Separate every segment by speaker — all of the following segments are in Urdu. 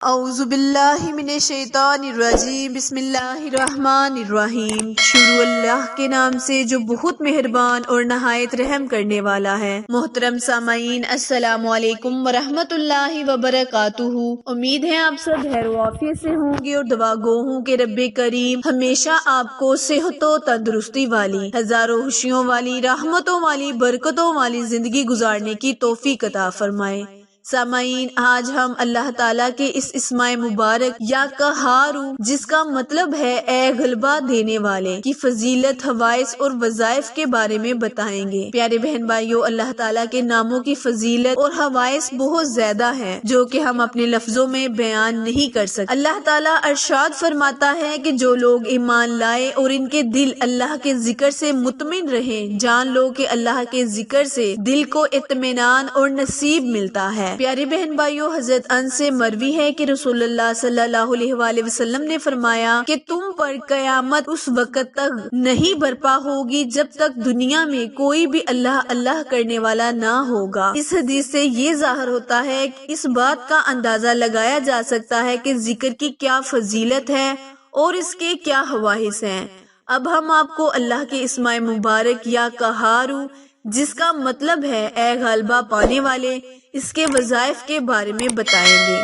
Speaker 1: اعوذ باللہ من الشیطان الرجیم، بسم اللہ الرحمن الرحیم۔ شروع اللہ کے نام سے جو بہت مہربان اور نہایت رحم کرنے والا ہے۔ محترم سامعین، السلام علیکم ورحمۃ اللہ وبرکاتہ۔ امید ہے آپ سب خیر و عافیت سے ہوں گے اور دعا گو ہوں کہ رب کریم ہمیشہ آپ کو صحت و تندرستی والی، ہزاروں خوشیوں والی، رحمتوں والی، برکتوں والی زندگی گزارنے کی توفیق عطا فرمائے۔ سامعین، آج ہم اللہ تعالیٰ کے اس اسم مبارک یا قہارو، جس کا مطلب ہے اے غلبہ دینے والے، کی فضیلت، خواص اور وظائف کے بارے میں بتائیں گے۔ پیارے بہن بھائیو، اللہ تعالیٰ کے ناموں کی فضیلت اور خواص بہت زیادہ ہے جو کہ ہم اپنے لفظوں میں بیان نہیں کر سکتے۔ اللہ تعالیٰ ارشاد فرماتا ہے کہ جو لوگ ایمان لائے اور ان کے دل اللہ کے ذکر سے مطمئن رہے، جان لو کہ اللہ کے ذکر سے دل کو اطمینان اور نصیب ملتا ہے۔ پیارے بہن بھائیو، حضرت انس سے مروی ہے کہ رسول اللہ صلی اللہ علیہ وآلہ وسلم نے فرمایا کہ تم پر قیامت اس وقت تک نہیں برپا ہوگی جب تک دنیا میں کوئی بھی اللہ اللہ کرنے والا نہ ہوگا۔ اس حدیث سے یہ ظاہر ہوتا ہے کہ اس بات کا اندازہ لگایا جا سکتا ہے کہ ذکر کی کیا فضیلت ہے اور اس کے کیا خواص ہیں۔ اب ہم آپ کو اللہ کے اسم مبارک یا قہارو، جس کا مطلب ہے اے غلبہ پانے والے، اس کے وظائف کے بارے میں بتائیں گے۔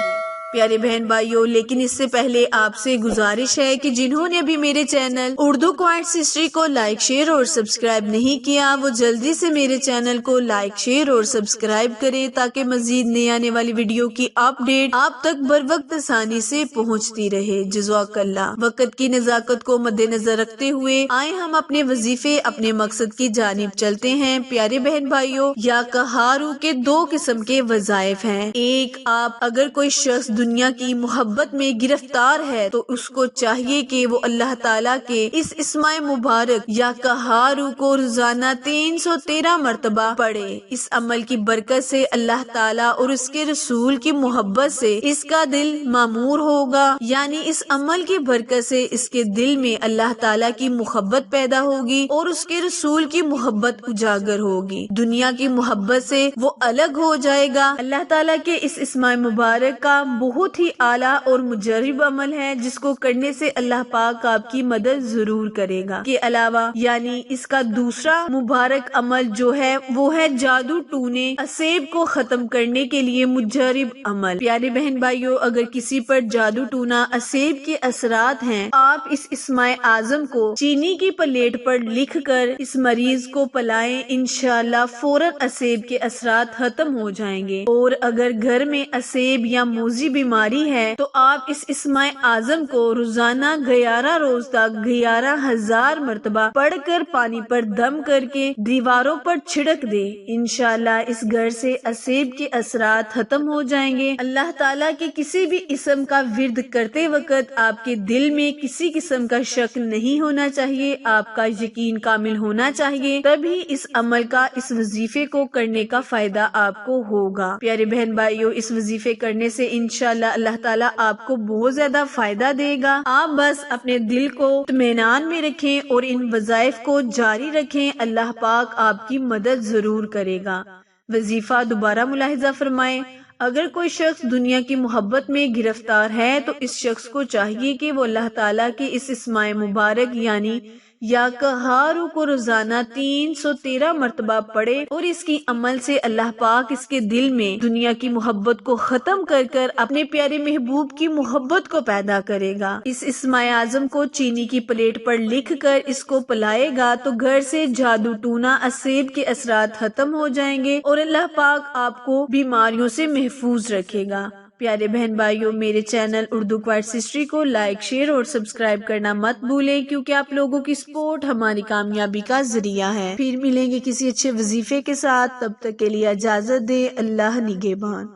Speaker 1: پیارے بہن بھائیو، لیکن اس سے پہلے آپ سے گزارش ہے کہ جنہوں نے ابھی میرے چینل اردو کوائنٹس ہسٹری کو لائک، شیئر اور سبسکرائب نہیں کیا، وہ جلدی سے میرے چینل کو لائک، شیئر اور سبسکرائب کریں تاکہ مزید نئی آنے والی ویڈیو کی اپڈیٹ آپ تک بر وقت آسانی سے پہنچتی رہے۔ جزاک اللہ۔ وقت کی نزاکت کو مد نظر رکھتے ہوئے آئے ہم اپنے وظیفے، اپنے مقصد کی جانب چلتے ہیں۔ پیارے بہن بھائیو، یا قہارو کے دو قسم کے وظائف ہیں۔ ایک، آپ اگر کوئی شخص دنیا کی محبت میں گرفتار ہے تو اس کو چاہیے کہ وہ اللہ تعالیٰ کے اس اسم مبارک یا قہارو کو روزانہ 313 مرتبہ پڑھے۔ اس عمل کی برکت سے اللہ تعالیٰ اور اس کے رسول کی محبت سے اس کا دل معمور ہوگا، یعنی اس عمل کی برکت سے اس کے دل میں اللہ تعالیٰ کی محبت پیدا ہوگی اور اس کے رسول کی محبت اجاگر ہوگی۔ دنیا کی محبت سے وہ الگ ہو جائے گا۔ اللہ تعالیٰ کے اس اسم مبارک کا بہت ہی اعلیٰ اور مجرب عمل ہے جس کو کرنے سے اللہ پاک آپ کی مدد ضرور کرے گا۔ کے علاوہ یعنی اس کا دوسرا مبارک عمل جو ہے وہ ہے جادو ٹونے، اسیب کو ختم کرنے کے لیے مجرب عمل۔ پیارے بہن بھائیو، اگر کسی پر جادو ٹونا، اسیب کے اثرات ہیں، آپ اس اسم اعظم کو چینی کی پلیٹ پر لکھ کر اس مریض کو پلائیں، انشاءاللہ فوراً اسیب کے اثرات ختم ہو جائیں گے۔ اور اگر گھر میں اسیب یا موذی بیماری ہے تو آپ اس اسم اعظم کو روزانہ 11 روز تک 11,000 مرتبہ پڑھ کر پانی پر دم کر کے دیواروں پر چھڑک دے، انشاءاللہ اس گھر سے اسیب کے اثرات ختم ہو جائیں گے۔ اللہ تعالیٰ کے کسی بھی اسم کا ورد کرتے وقت آپ کے دل میں کسی قسم کا شک نہیں ہونا چاہیے، آپ کا یقین کامل ہونا چاہیے، تبھی اس عمل کا، اس وظیفے کو کرنے کا فائدہ آپ کو ہوگا۔ پیارے بہن بھائیو، اس وظیفے کرنے سے انشاءاللہ اللہ تعالیٰ آپ کو بہت زیادہ فائدہ دے گا۔ آپ بس اپنے دل کو اطمینان میں رکھیں اور ان وظائف کو جاری رکھیں، اللہ پاک آپ کی مدد ضرور کرے گا۔ وظیفہ دوبارہ ملاحظہ فرمائیں۔ اگر کوئی شخص دنیا کی محبت میں گرفتار ہے تو اس شخص کو چاہیے کہ وہ اللہ تعالیٰ کے اس اسم مبارک یعنی یا قہارو کو روزانہ 313 مرتبہ پڑھے اور اس کی عمل سے اللہ پاک اس کے دل میں دنیا کی محبت کو ختم کر کر اپنے پیارے محبوب کی محبت کو پیدا کرے گا۔ اس اسم اعظم کو چینی کی پلیٹ پر لکھ کر اس کو پلائے گا تو گھر سے جادو ٹونا، اسیب کے اثرات ختم ہو جائیں گے اور اللہ پاک آپ کو بیماریوں سے محفوظ رکھے گا۔ پیارے بہن بھائیوں، میرے چینل اردو کوائنٹس ہسٹری کو لائک، شیئر اور سبسکرائب کرنا مت بھولیں، کیونکہ آپ لوگوں کی سپورٹ ہماری کامیابی کا ذریعہ ہے۔ پھر ملیں گے کسی اچھے وظیفے کے ساتھ، تب تک کے لیے اجازت دیں۔ اللہ نگہبان۔